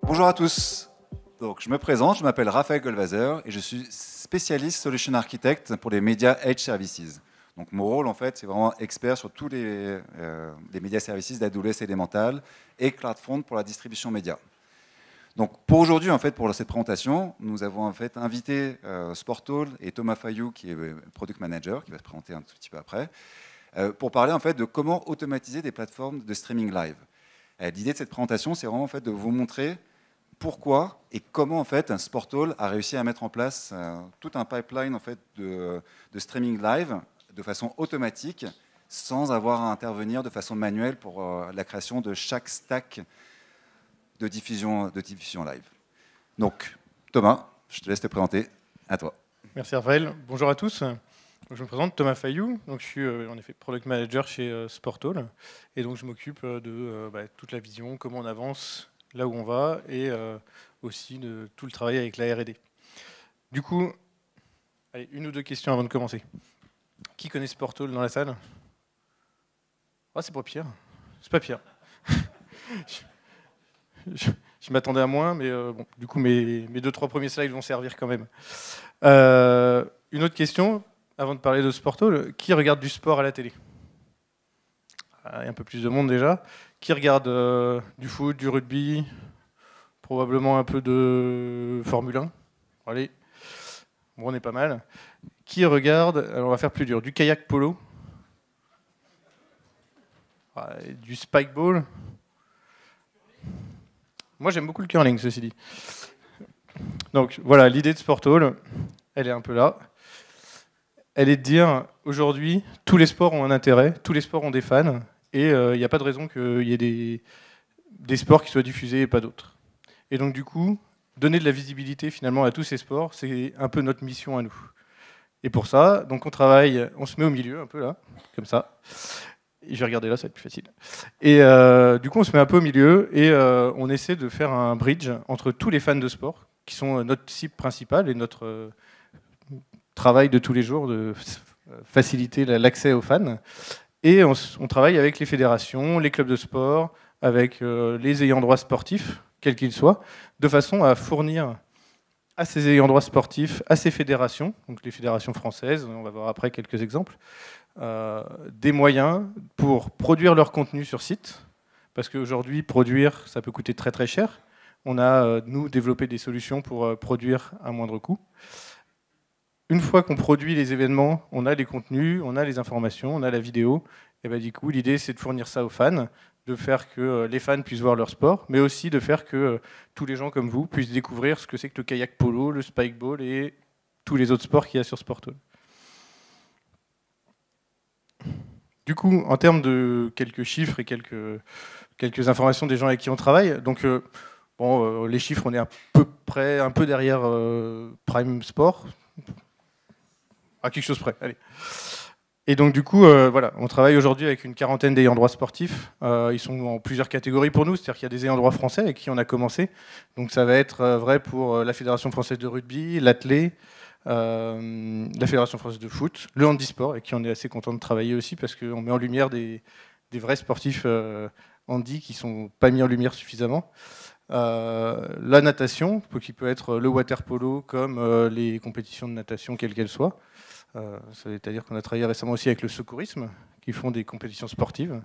Bonjour à tous. Donc, je me présente, je m'appelle Raphaël Goldwasser et je suis spécialiste Solution Architect pour les médias Edge Services. Donc, mon rôle, en fait, c'est vraiment expert sur tous les médias services d'AWS Elemental et CloudFront pour la distribution média. Donc, pour aujourd'hui, en fait, pour cette présentation, nous avons en fait invité Sportall et Thomas Fayou, qui est Product Manager, qui va se présenter un tout petit peu après, pour parler en fait de comment automatiser des plateformes de streaming live. L'idée de cette présentation, c'est vraiment en fait de vous montrer pourquoi et comment en fait un Sportall a réussi à mettre en place tout un pipeline en fait de streaming live de façon automatique, sans avoir à intervenir de façon manuelle pour la création de chaque stack de diffusion live. Donc, Thomas, je te laisse te présenter. À toi. Merci Raphaël. Bonjour à tous. Je me présente Thomas Fayou. Donc, je suis en effet Product Manager chez Sportall. Et donc, je m'occupe de toute la vision, comment on avance, là où on va, et aussi de tout le travail avec la R&D. Du coup, allez, une ou deux questions avant de commencer. Qui connaît Sportall dans la salle? Ah, c'est pas pire. C'est pas pire. Je m'attendais à moins, mais bon, du coup, mes 2-3 premiers slides vont servir quand même. Une autre question, avant de parler de Sportall. Qui regarde du sport à la télé? Il y a un peu plus de monde déjà. Qui regarde du foot, du rugby, probablement un peu de Formule 1? Allez, bon, on est pas mal. Qui regarde, alors on va faire plus dur, du kayak polo, du spikeball. Moi, j'aime beaucoup le curling, ceci dit. Donc, voilà, l'idée de Sportall, elle est un peu là. Elle est de dire, aujourd'hui, tous les sports ont un intérêt, tous les sports ont des fans, et il n'y a pas de raison qu'il y ait des sports qui soient diffusés et pas d'autres. Et donc, du coup, donner de la visibilité, finalement, à tous ces sports, c'est un peu notre mission à nous. Et pour ça, donc on travaille, on se met au milieu, un peu là, comme ça. Je vais regarder là, ça va être plus facile. Et du coup, on se met un peu au milieu et on essaie de faire un bridge entre tous les fans de sport, qui sont notre cible principale et notre travail de tous les jours de faciliter l'accès aux fans. Et on travaille avec les fédérations, les clubs de sport, avec les ayants droit sportifs, quels qu'ils soient, de façon à fournir à ces ayants droit sportifs, à ces fédérations, donc les fédérations françaises, on va voir après quelques exemples, des moyens pour produire leur contenu sur site, parce qu'aujourd'hui, produire, ça peut coûter très très cher. On a, nous, développé des solutions pour produire à moindre coût. Une fois qu'on produit les événements, on a les contenus, on a les informations, on a la vidéo, et bien du coup, l'idée, c'est de fournir ça aux fans, de faire que les fans puissent voir leur sport, mais aussi de faire que tous les gens comme vous puissent découvrir ce que c'est que le kayak polo, le spikeball et tous les autres sports qu'il y a sur Sportall. Du coup, en termes de quelques chiffres et quelques informations des gens avec qui on travaille, donc les chiffres, on est à peu près un peu derrière Prime Sport, à quelque chose près, allez. Et donc du coup, voilà, on travaille aujourd'hui avec une quarantaine d'ayants droit sportifs. Ils sont en plusieurs catégories pour nous, c'est-à-dire qu'il y a des ayants droit français avec qui on a commencé. Donc ça va être vrai pour la Fédération française de rugby, l'athlé, la Fédération française de foot, le handisport, avec qui on est assez content de travailler aussi, parce qu'on met en lumière des vrais sportifs handi qui ne sont pas mis en lumière suffisamment. La natation, qui peut être le water polo, comme les compétitions de natation, quelles qu'elles soient. C'est-à-dire qu'on a travaillé récemment aussi avec le secourisme, qui font des compétitions sportives.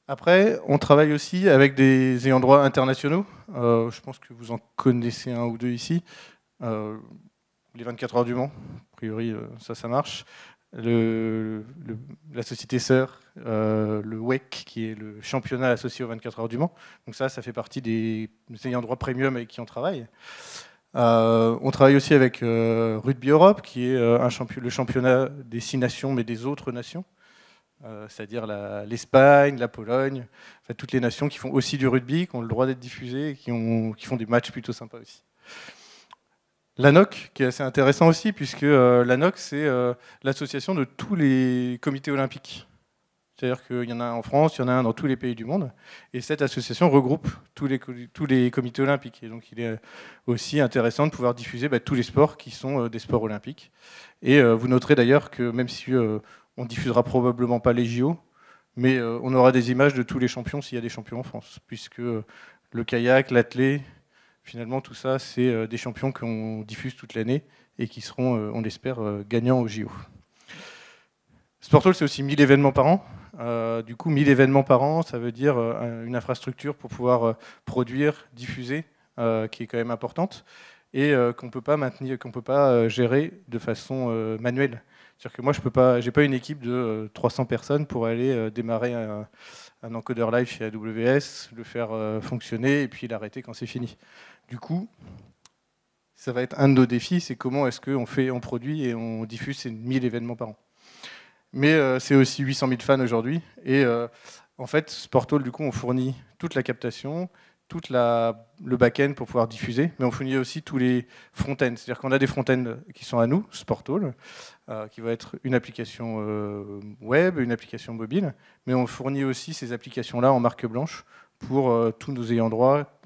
Après, on travaille aussi avec des ayants droit internationaux. Je pense que vous en connaissez un ou deux ici. Les 24 heures du Mans, a priori, ça marche. La société sœur, le WEC, qui est le championnat associé aux 24 heures du Mans. Donc ça fait partie des ayants droit premium avec qui on travaille. On travaille aussi avec Rugby Europe, qui est le championnat des 6 nations, mais des autres nations, c'est-à-dire l'Espagne, la Pologne, enfin, toutes les nations qui font aussi du rugby, qui ont le droit d'être diffusées et qui font des matchs plutôt sympas aussi. L'ANOC, qui est assez intéressant aussi, puisque l'ANOC, c'est l'association de tous les comités olympiques. C'est-à-dire qu'il y en a un en France, il y en a un dans tous les pays du monde. Et cette association regroupe tous les comités olympiques. Et donc il est aussi intéressant de pouvoir diffuser tous les sports qui sont des sports olympiques. Et vous noterez d'ailleurs que même si on ne diffusera probablement pas les JO, mais on aura des images de tous les champions s'il y a des champions en France, puisque le kayak, l'athlé, finalement tout ça, c'est des champions qu'on diffuse toute l'année et qui seront, on l'espère, gagnants au JO. Sporthall, c'est aussi 1000 événements par an. Du coup, 1000 événements par an, ça veut dire une infrastructure pour pouvoir produire, diffuser, qui est quand même importante, et qu'on peut pas maintenir, qu'on peut pas gérer de façon manuelle. C'est-à-dire que moi, j'ai pas une équipe de 300 personnes pour aller démarrer un encodeur live chez AWS, le faire fonctionner et puis l'arrêter quand c'est fini. Du coup, ça va être un de nos défis, c'est comment est-ce qu'on produit et on diffuse ces 1000 événements par an. Mais c'est aussi 800 000 fans aujourd'hui. Et en fait, Sporthall, du coup, on fournit toute la captation, le back-end pour pouvoir diffuser, mais on fournit aussi tous les front-ends. C'est-à-dire qu'on a des front-ends qui sont à nous, Sporthall, qui va être une application web, une application mobile, mais on fournit aussi ces applications-là en marque blanche pour tous nos ayants droit,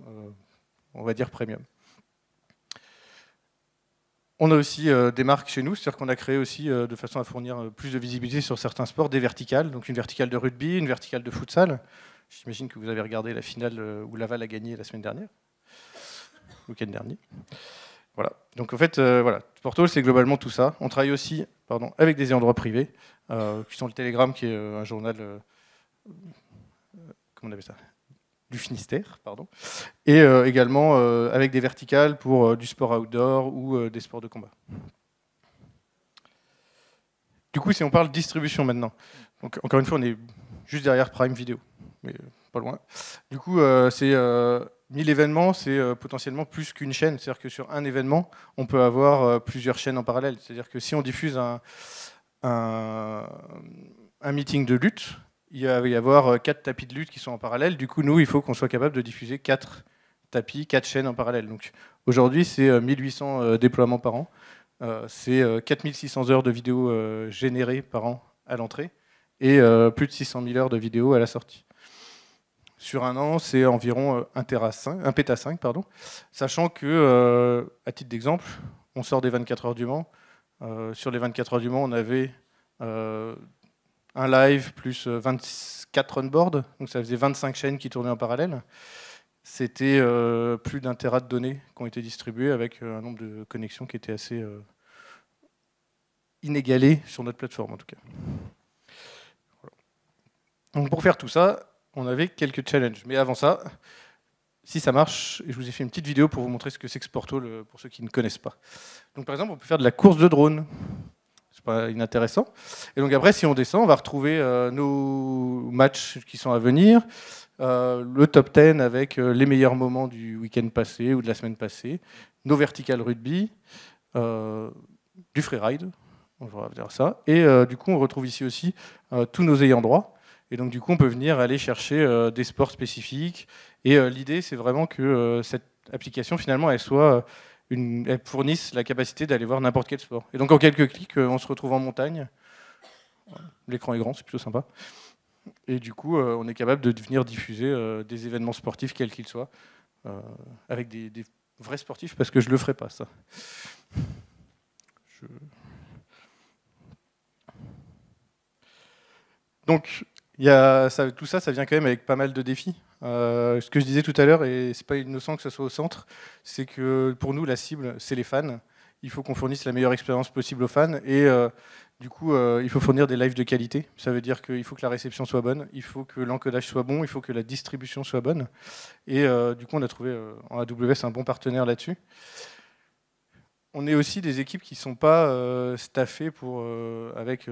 on va dire premium. On a aussi des marques chez nous, c'est-à-dire qu'on a créé aussi, de façon à fournir plus de visibilité sur certains sports, des verticales, donc une verticale de rugby, une verticale de futsal. J'imagine que vous avez regardé la finale où Laval a gagné la semaine dernière, le week-end dernier. Voilà. Donc en fait, voilà, Sporthall, c'est globalement tout ça. On travaille aussi avec des ayants droit privés, qui sont le Télégramme, qui est un journal, comment on appelle ça, du Finistère, pardon, et également avec des verticales pour du sport outdoor ou des sports de combat. Du coup, si on parle distribution maintenant, donc encore une fois, on est juste derrière Prime Video, mais pas loin. Du coup, c'est 1000 événements, c'est potentiellement plus qu'une chaîne. C'est-à-dire que sur un événement, on peut avoir plusieurs chaînes en parallèle. C'est-à-dire que si on diffuse un meeting de lutte, il va y avoir 4 tapis de lutte qui sont en parallèle. Du coup, nous, il faut qu'on soit capable de diffuser 4 tapis, 4 chaînes en parallèle. Donc aujourd'hui, c'est 1800 déploiements par an. C'est 4600 heures de vidéos générées par an à l'entrée et plus de 600 000 heures de vidéos à la sortie. Sur un an, c'est environ 1 péta 5, pardon, sachant que, à titre d'exemple, on sort des 24 heures du Mans. Sur les 24 heures du Mans, on avait un live plus 24 on-board, donc ça faisait 25 chaînes qui tournaient en parallèle. C'était plus d'1 téra de données qui ont été distribuées avec un nombre de connexions qui était assez inégalé sur notre plateforme en tout cas. Voilà. Donc pour faire tout ça, on avait quelques challenges. Mais avant ça, si ça marche, je vous ai fait une petite vidéo pour vous montrer ce que c'est que Sporthall pour ceux qui ne connaissent pas. Donc par exemple, on peut faire de la course de drone. C'est pas inintéressant. Et donc après, si on descend, on va retrouver nos matchs qui sont à venir, le top 10 avec les meilleurs moments du week-end passé ou de la semaine passée, nos verticales rugby, du freeride, on va dire ça. Et du coup, on retrouve ici aussi tous nos ayants droit. Et donc du coup, on peut venir aller chercher des sports spécifiques. Et l'idée, c'est vraiment que cette application, finalement, elle fournisse la capacité d'aller voir n'importe quel sport. Et donc en quelques clics, on se retrouve en montagne. L'écran est grand, c'est plutôt sympa. Et du coup, on est capable de venir diffuser des événements sportifs, quels qu'ils soient, avec des vrais sportifs, parce que je ne le ferai pas, ça. Donc, tout ça, ça vient quand même avec pas mal de défis. Ce que je disais tout à l'heure, et c'est pas innocent que ce soit au centre, c'est que pour nous, la cible, c'est les fans. Il faut qu'on fournisse la meilleure expérience possible aux fans. Et du coup, il faut fournir des lives de qualité. Ça veut dire qu'il faut que la réception soit bonne, il faut que l'encodage soit bon, il faut que la distribution soit bonne. Et du coup, on a trouvé en AWS un bon partenaire là-dessus. On est aussi des équipes qui ne sont pas staffées avec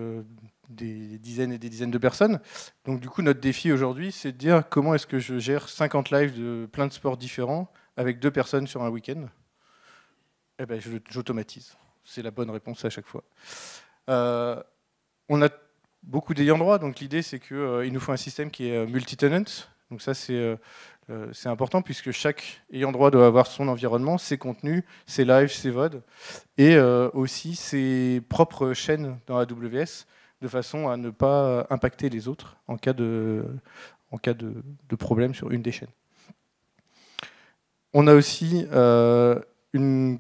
des dizaines et des dizaines de personnes. Donc du coup, notre défi aujourd'hui, c'est de dire comment est-ce que je gère 50 lives de plein de sports différents avec 2 personnes sur un week-end. Eh ben, j'automatise. C'est la bonne réponse à chaque fois. On a beaucoup d'ayants droit, donc l'idée c'est qu'il nous faut un système qui est multi-tenant. Donc ça c'est important puisque chaque ayant droit doit avoir son environnement, ses contenus, ses lives, ses VOD, et aussi ses propres chaînes dans AWS, de façon à ne pas impacter les autres en cas de problème sur une des chaînes. On a aussi une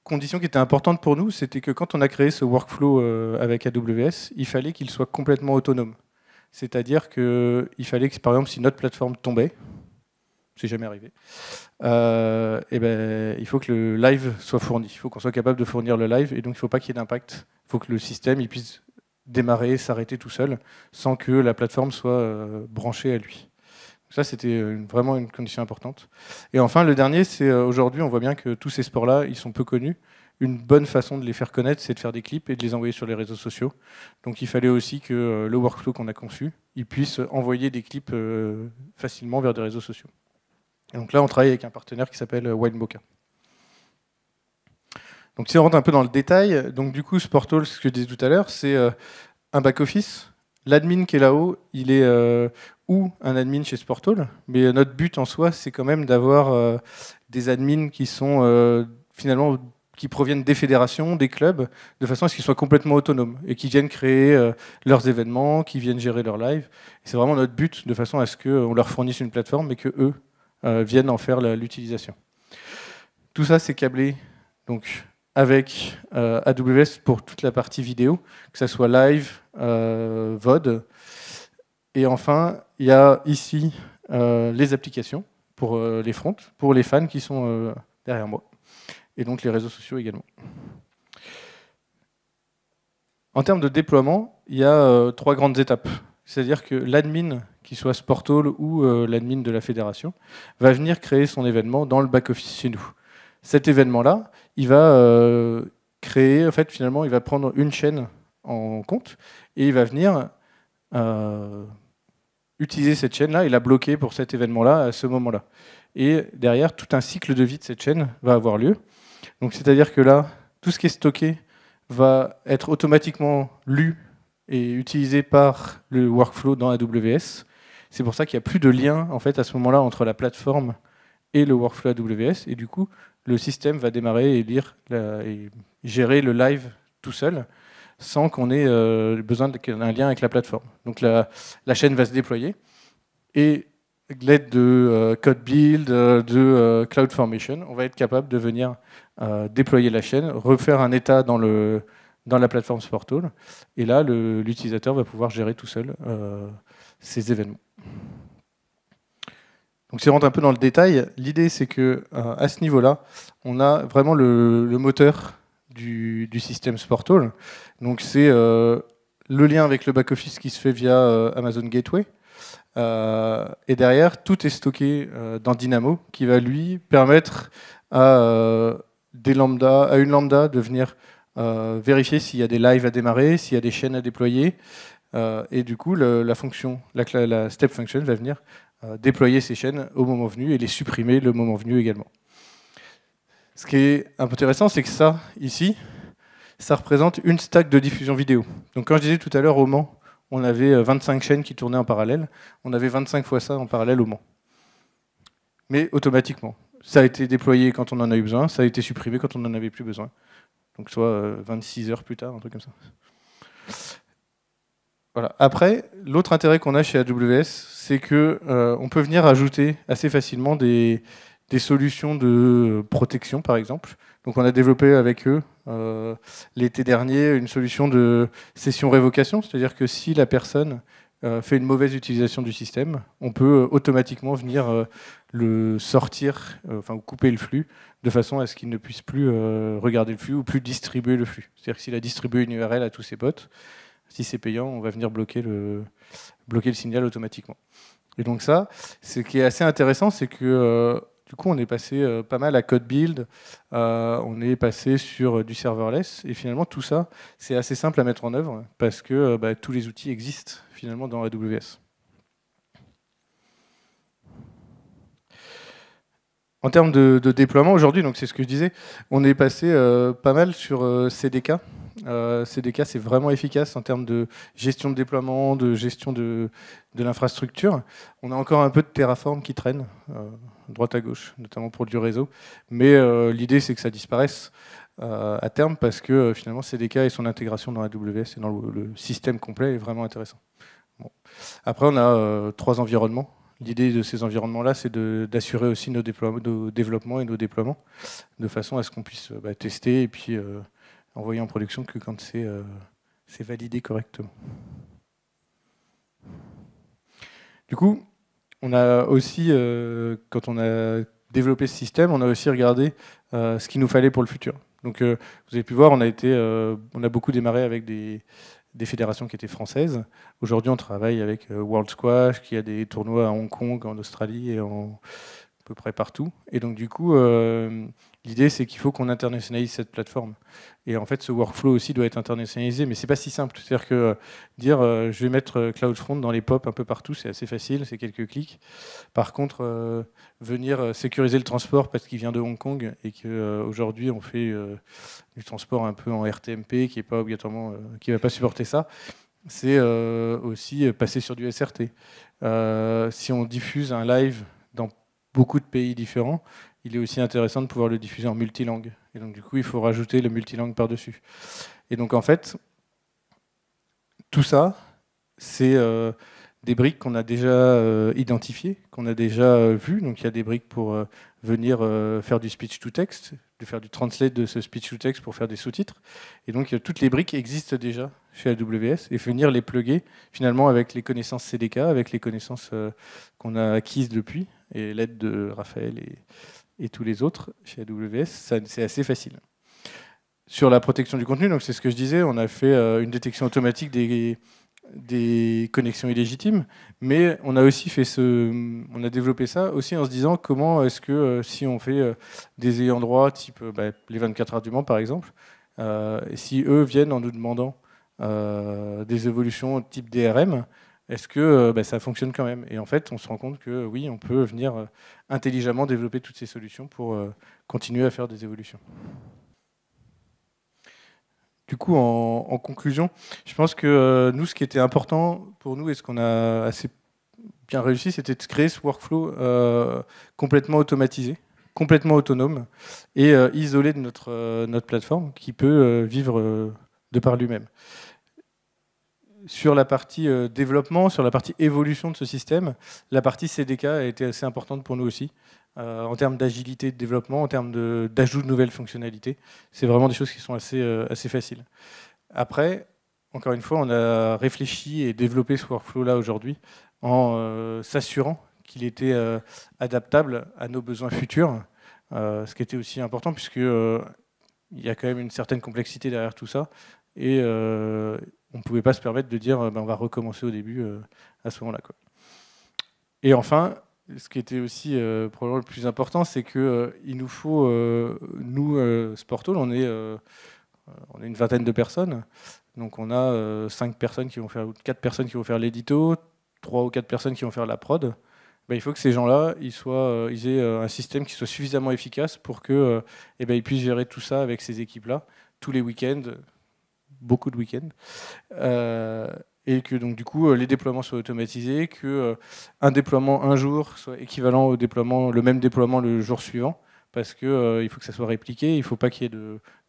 condition qui était importante pour nous, c'était que quand on a créé ce workflow avec AWS, il fallait qu'il soit complètement autonome. C'est-à-dire qu'il fallait que, par exemple, si notre plateforme tombait, c'est jamais arrivé. Et ben, il faut que le live soit fourni. Il faut qu'on soit capable de fournir le live, et donc il ne faut pas qu'il y ait d'impact. Il faut que le système il puisse démarrer, s'arrêter tout seul, sans que la plateforme soit branchée à lui. Ça, c'était vraiment une condition importante. Et enfin, le dernier, c'est aujourd'hui, on voit bien que tous ces sports-là, ils sont peu connus. Une bonne façon de les faire connaître, c'est de faire des clips et de les envoyer sur les réseaux sociaux. Donc il fallait aussi que le workflow qu'on a conçu, il puisse envoyer des clips facilement vers des réseaux sociaux. Et donc là, on travaille avec un partenaire qui s'appelle Wineboka. Donc si on rentre un peu dans le détail, donc du coup, Sportal, ce que je disais tout à l'heure, c'est un back-office. L'admin qui est là-haut, il est ou un admin chez Sportal, mais notre but en soi, c'est quand même d'avoir des admins qui sont finalement qui proviennent des fédérations, des clubs, de façon à ce qu'ils soient complètement autonomes et qui viennent créer leurs événements, qui viennent gérer leurs lives. C'est vraiment notre but, de façon à ce qu'on leur fournisse une plateforme, mais qu'eux viennent en faire l'utilisation. Tout ça, c'est câblé donc, avec AWS pour toute la partie vidéo, que ce soit live, VOD. Et enfin, il y a ici les applications pour les fronts, pour les fans qui sont derrière moi. Et donc les réseaux sociaux également. En termes de déploiement, il y a 3 grandes étapes. C'est-à-dire que l'admin, qui soit Sportal ou l'admin de la fédération, va venir créer son événement dans le back-office chez nous. Cet événement-là, il va créer, en fait, finalement, il va prendre une chaîne en compte et il va venir utiliser cette chaîne-là et la bloquer pour cet événement-là à ce moment-là. Et derrière, tout un cycle de vie de cette chaîne va avoir lieu. Donc, c'est-à-dire que là, tout ce qui est stocké va être automatiquement lu et utilisé par le workflow dans AWS. C'est pour ça qu'il n'y a plus de lien en fait, à ce moment-là entre la plateforme et le workflow AWS. Et du coup, le système va démarrer et lire et gérer le live tout seul, sans qu'on ait besoin d'un lien avec la plateforme. Donc la chaîne va se déployer. Et avec l'aide de CodeBuild, de CloudFormation, on va être capable de venir déployer la chaîne, refaire un état dans la plateforme Sportal. Et là, l'utilisateur va pouvoir gérer tout seul ses événements. Donc si on rentre un peu dans le détail, l'idée c'est que à ce niveau-là, on a vraiment le moteur du système Sportal. Donc c'est le lien avec le back-office qui se fait via Amazon Gateway. Et derrière, tout est stocké dans Dynamo, qui va lui permettre à une lambda de venir vérifier s'il y a des lives à démarrer, s'il y a des chaînes à déployer. Et du coup, la step function va venir déployer ces chaînes au moment venu et les supprimer le moment venu également. Ce qui est un peu intéressant, c'est que ça, ici, ça représente une stack de diffusion vidéo. Donc quand je disais tout à l'heure au Mans, on avait 25 chaînes qui tournaient en parallèle, on avait 25 fois ça en parallèle au Mans. Mais automatiquement. Ça a été déployé quand on en a eu besoin, ça a été supprimé quand on n'en avait plus besoin. Donc soit 26 heures plus tard, un truc comme ça. Voilà. Après, l'autre intérêt qu'on a chez AWS, c'est qu'on peut venir ajouter assez facilement des solutions de protection, par exemple. Donc on a développé avec eux, l'été dernier, une solution de session révocation, c'est-à-dire que si la personne fait une mauvaise utilisation du système, on peut automatiquement venir le sortir, enfin couper le flux, de façon à ce qu'il ne puisse plus regarder le flux ou plus distribuer le flux. C'est-à-dire que s'il a distribué une URL à tous ses potes, si c'est payant, on va venir bloquer le signal automatiquement. Et donc ça, ce qui est assez intéressant, c'est que du coup, on est passé pas mal à CodeBuild, on est passé sur du serverless, et finalement tout ça, c'est assez simple à mettre en œuvre, parce que tous les outils existent finalement dans AWS. En termes de déploiement, aujourd'hui, donc c'est ce que je disais, on est passé pas mal sur CDK. CDK, c'est vraiment efficace en termes de gestion de déploiement, de gestion de l'infrastructure. On a encore un peu de Terraform qui traîne, droite à gauche, notamment pour du réseau. Mais l'idée, c'est que ça disparaisse à terme, parce que finalement, CDK et son intégration dans AWS et dans le système complet est vraiment intéressant. Bon. Après, on a 3 environnements. L'idée de ces environnements-là, c'est d'assurer aussi nos développements et nos déploiements, de façon à ce qu'on puisse tester et puis envoyer en production que quand c'est validé correctement. Du coup, on a aussi, quand on a développé ce système, on a aussi regardé ce qu'il nous fallait pour le futur. Donc, vous avez pu voir, on a beaucoup démarré avec des fédérations qui étaient françaises. Aujourd'hui, on travaille avec World Squash, qui a des tournois à Hong Kong, en Australie et à peu près partout. Et donc, du coup, l'idée, c'est qu'il faut qu'on internationalise cette plateforme. Et en fait, ce workflow aussi doit être internationalisé, mais c'est pas si simple. C'est-à-dire que dire je vais mettre CloudFront dans les POP un peu partout, c'est assez facile, c'est quelques clics. Par contre, venir sécuriser le transport parce qu'il vient de Hong Kong et qu'aujourd'hui on fait du transport un peu en RTMP qui est pas obligatoirement, qui va pas supporter ça, c'est aussi passer sur du SRT. Si on diffuse un live dans beaucoup de pays différents, il est aussi intéressant de pouvoir le diffuser en multilangue. Et donc du coup, il faut rajouter le multilangue par-dessus. Et donc en fait, tout ça, c'est des briques qu'on a déjà identifiées, qu'on a déjà vues. Donc il y a des briques pour venir faire du speech-to-text, de faire du translate de ce speech-to-text pour faire des sous-titres. Et donc toutes les briques existent déjà chez AWS et venir les plugger finalement avec les connaissances CDK, avec les connaissances qu'on a acquises depuis, et l'aide de Raphaël et tous les autres chez AWS, c'est assez facile. Sur la protection du contenu, donc c'est ce que je disais, on a fait une détection automatique des connexions illégitimes, mais on a aussi on a développé ça aussi en se disant comment est-ce que si on fait des ayants droit type les 24 heures du Mans par exemple, si eux viennent en nous demandant des évolutions type DRM, est-ce que ça fonctionne quand même? Et en fait, on se rend compte que oui, on peut venir intelligemment développer toutes ces solutions pour continuer à faire des évolutions. Du coup, en conclusion, je pense que nous, ce qui était important pour nous et ce qu'on a assez bien réussi, c'était de créer ce workflow complètement automatisé, complètement autonome et isolé de notre plateforme qui peut vivre de par lui-même. Sur la partie développement, sur la partie évolution de ce système, la partie CDK a été assez importante pour nous aussi, en termes d'agilité de développement, en termes d'ajout de nouvelles fonctionnalités. C'est vraiment des choses qui sont assez faciles. Après, encore une fois, on a réfléchi et développé ce workflow-là aujourd'hui en s'assurant qu'il était adaptable à nos besoins futurs, ce qui était aussi important puisque il y a quand même une certaine complexité derrière tout ça. Et on ne pouvait pas se permettre de dire on va recommencer au début à ce moment-là. Et enfin, ce qui était aussi probablement le plus important, c'est qu'il nous faut, nous, Sportall, on est une vingtaine de personnes. Donc on a 5 personnes qui vont faire, 4 personnes qui vont faire l'édito, 3 ou 4 personnes qui vont faire la prod. Il faut que ces gens-là, ils aient un système qui soit suffisamment efficace pour qu'ils puissent gérer tout ça avec ces équipes-là, tous les week-ends, beaucoup de week-ends. Et que donc du coup les déploiements soient automatisés, que un déploiement un jour soit équivalent au déploiement, le même déploiement le jour suivant, parce que il faut que ça soit répliqué, il ne faut pas qu'il y ait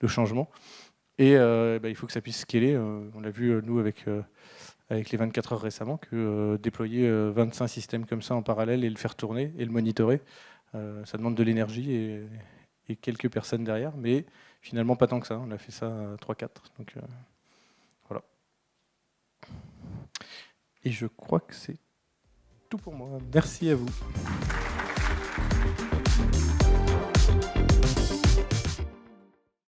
de changement. Et il faut que ça puisse scaler. On l'a vu nous avec les 24 heures récemment, que déployer 25 systèmes comme ça en parallèle et le faire tourner et le monitorer, ça demande de l'énergie et quelques personnes derrière, mais finalement pas tant que ça. On a fait ça à 3-4. Donc voilà. Et je crois que c'est tout pour moi. Merci à vous.